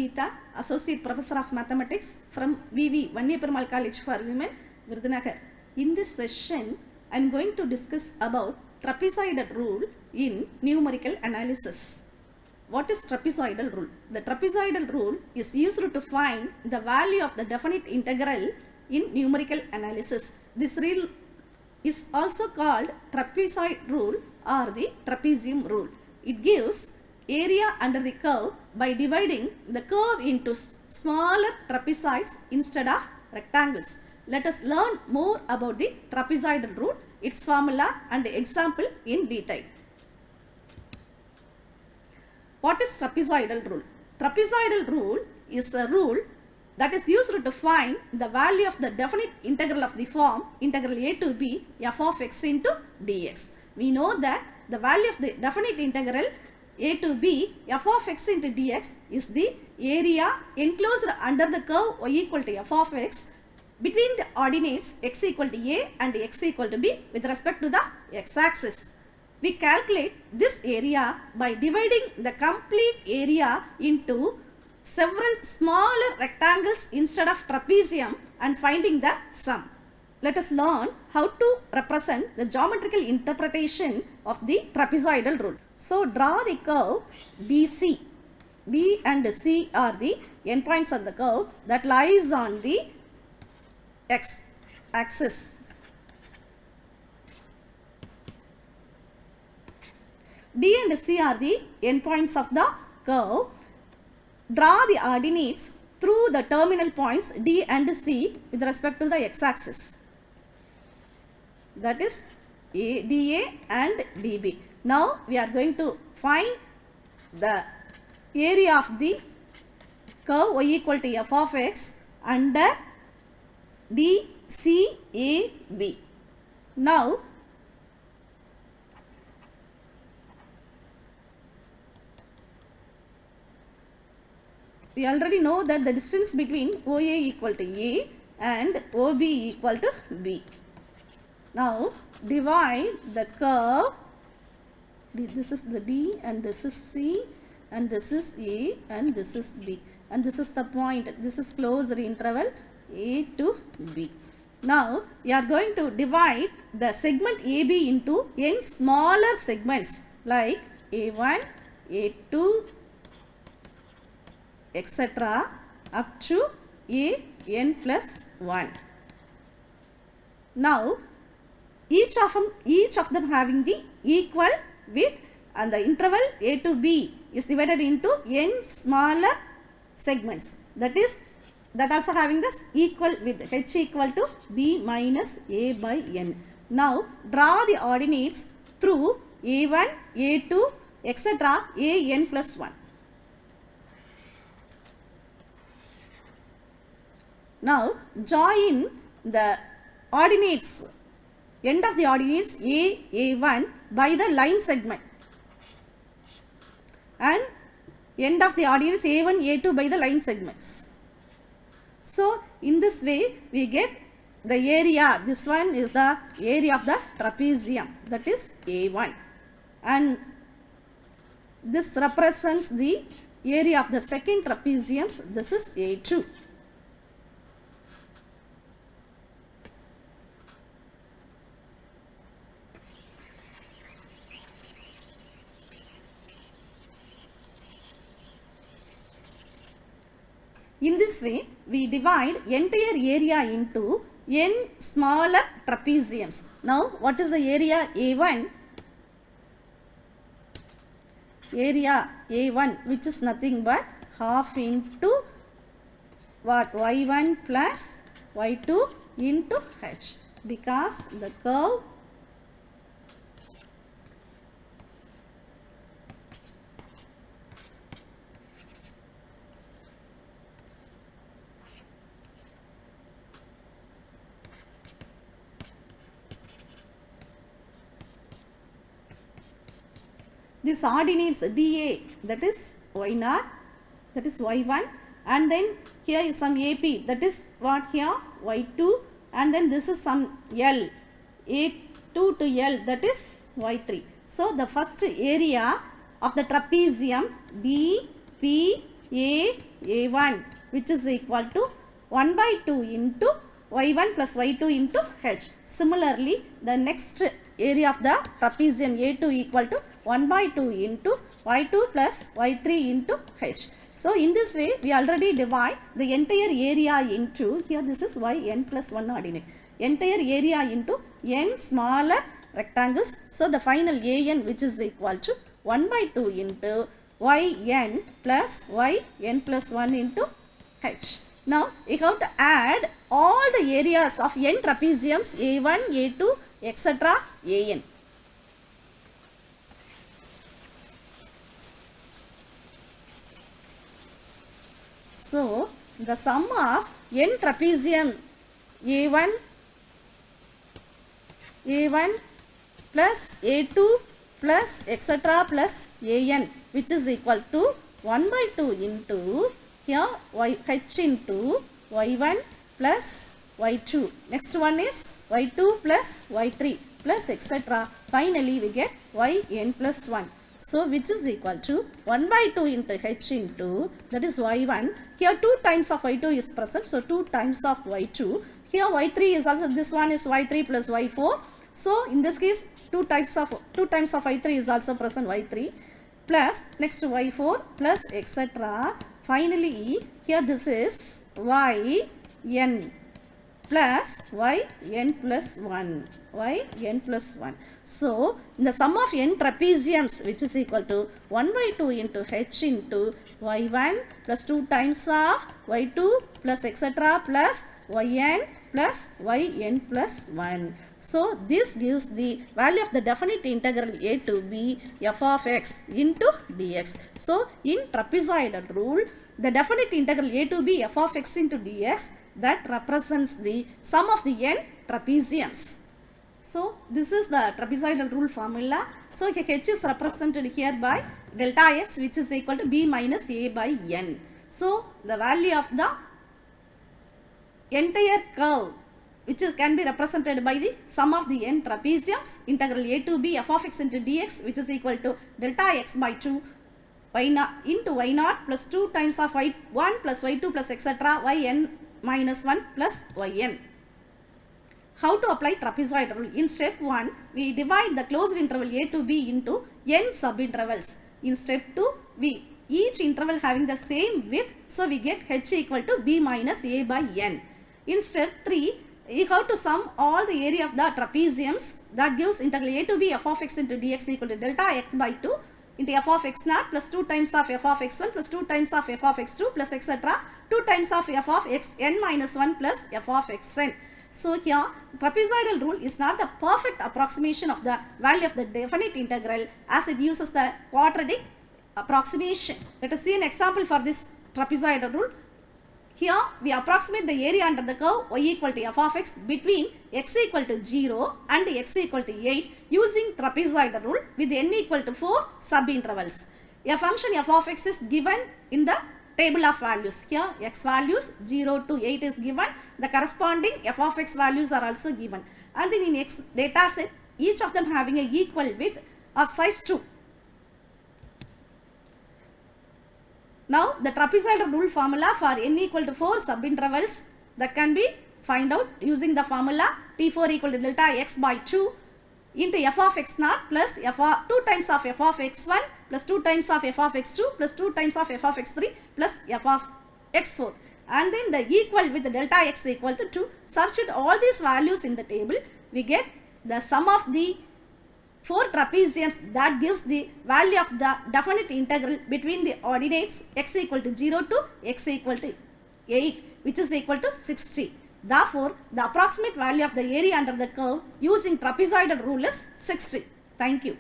Sangeeta, Associate Professor of Mathematics from VV, Vanya Perumal College for Women, Virudhunagar. In this session, I am going to discuss about trapezoidal rule in numerical analysis. What is trapezoidal rule? The trapezoidal rule is used to find the value of the definite integral in numerical analysis. This rule is also called trapezoid rule or the trapezium rule. It gives area under the curve by dividing the curve into smaller trapezoids instead of rectangles. Let us learn more about the trapezoidal rule, its formula and example in detail. What is trapezoidal rule? Trapezoidal rule is a rule that is used to find the value of the definite integral of the form integral a to b f of x into dx. We know that the value of the definite integral a to b f of x into dx is the area enclosed under the curve y equal to f of x between the ordinates x equal to a and x equal to b with respect to the x-axis. We calculate this area by dividing the complete area into several smaller rectangles instead of trapezium and finding the sum. Let us learn how to represent the geometrical interpretation of the trapezoidal rule. So, draw the curve BC. B and C are the endpoints of the curve that lies on the x-axis. D and C are the endpoints of the curve. Draw the ordinates through the terminal points D and C with respect to the x-axis. That is DA and DB. Now we are going to find the area of the curve y equal to f of x under DCAB. Now we already know that the distance between OA equal to A and OB equal to B. Now divide the curve. This is the D and this is C and this is A and this is B. And this is the point. This is closed interval A to B. Now we are going to divide the segment AB into n smaller segments like A1, A2, etc. up to an plus 1. Now each of them having the equal width and the interval A to B is divided into n smaller segments. That also having this equal width h equal to b minus a by n. Now draw the ordinates through A1, A2, etc. an plus 1. Now join the ordinates, end of the ordinates A1 by the line segment and end of the ordinates A1, A2 by the line segments. So in this way we get the area. This one is the area of the trapezium, that is A1, and this represents the area of the second trapeziums, this is A2. In this way, we divide entire area into n smaller trapeziums. Now, what is the area A1? Area A1, which is nothing but half into what? Y1 plus Y2 into H, because the curve this ordinates dA, that is y0, that is y1, and then here is some AP, that is what here y2, and then this is some L, A2 to L, that is y3. So the first area of the trapezium B, P, A, A1 which is equal to 1 by 2 into y1 plus y2 into h. Similarly, the next area of the trapezium A2 equal to 1 by 2 into y2 plus y3 into h. So, in this way, we already divide the entire area into, here this is yn plus 1 ordinate, entire area into n smaller rectangles. So, the final an which is equal to 1 by 2 into yn plus yn plus 1 into h. Now, we have to add all the areas of n trapeziums A1, A2, etc. an. So, the sum of n trapezium A1 plus A2 plus etc. plus an which is equal to 1 by 2 into here h into y1 plus y2. Next one is y2 plus y3 plus etc. Finally, we get yn plus 1. So, which is equal to 1 by 2 into h into, that is y1. Here 2 times of y2 is present. So, 2 times of y2. Here y3 is also, this one is y3 plus y4. So, in this case 2 times of y3 is also present, y3 plus next y4 plus etc. Finally, here this is yn plus yn plus 1, yn plus 1. So, the sum of n trapeziums which is equal to 1 by 2 into h into y1 plus 2 times of y2 plus etc. plus yn plus yn plus 1. So, this gives the value of the definite integral a to b f of x into dx. So, in trapezoidal rule, the definite integral a to b f of x into dx, that represents the sum of the n trapeziums. So, this is the trapezoidal rule formula. So, h is represented here by delta x which is equal to b minus a by n. So, the value of the entire curve which can be represented by the sum of the n trapeziums, integral a to b f of x into dx which is equal to delta x by 2 y0 into y0 plus 2 times of y1 plus y2 plus etc. yn minus 1 plus yn. How to apply trapezoidal rule? In step 1, we divide the closed interval a to b into n subintervals. In step 2, each interval having the same width, so we get h equal to b minus a by n. In step 3, you have to sum all the area of the trapeziums, that gives integral a to b f of x into dx equal to delta x by 2 into f of x naught plus 2 times of f of x1 plus 2 times of f of x2 plus etc. 2 times of f of xn minus 1 plus f of xn. So, here trapezoidal rule is not the perfect approximation of the value of the definite integral as it uses the quadratic approximation. Let us see an example for this trapezoidal rule. Here we approximate the area under the curve y equal to f of x between x equal to 0 and x equal to 8 using trapezoidal rule with n equal to 4 subintervals. A function f of x is given in the table of values. Here x values 0 to 8 is given. The corresponding f of x values are also given. And then in x data set, each of them having a equal width of size 2. Now, the trapezoidal rule formula for n equal to 4 subintervals that can be find out using the formula T4 equal to delta x by 2 into f of x naught plus 2 times of f of x1 plus 2 times of f of x2 plus 2 times of f of x3 plus f of x4. And then the equal with the delta x equal to 2. Substitute all these values in the table. We get the sum of the 4 trapeziums, that gives the value of the definite integral between the ordinates x equal to 0 to x equal to 8 which is equal to 60. Therefore, the approximate value of the area under the curve using trapezoidal rule is 60. Thank you.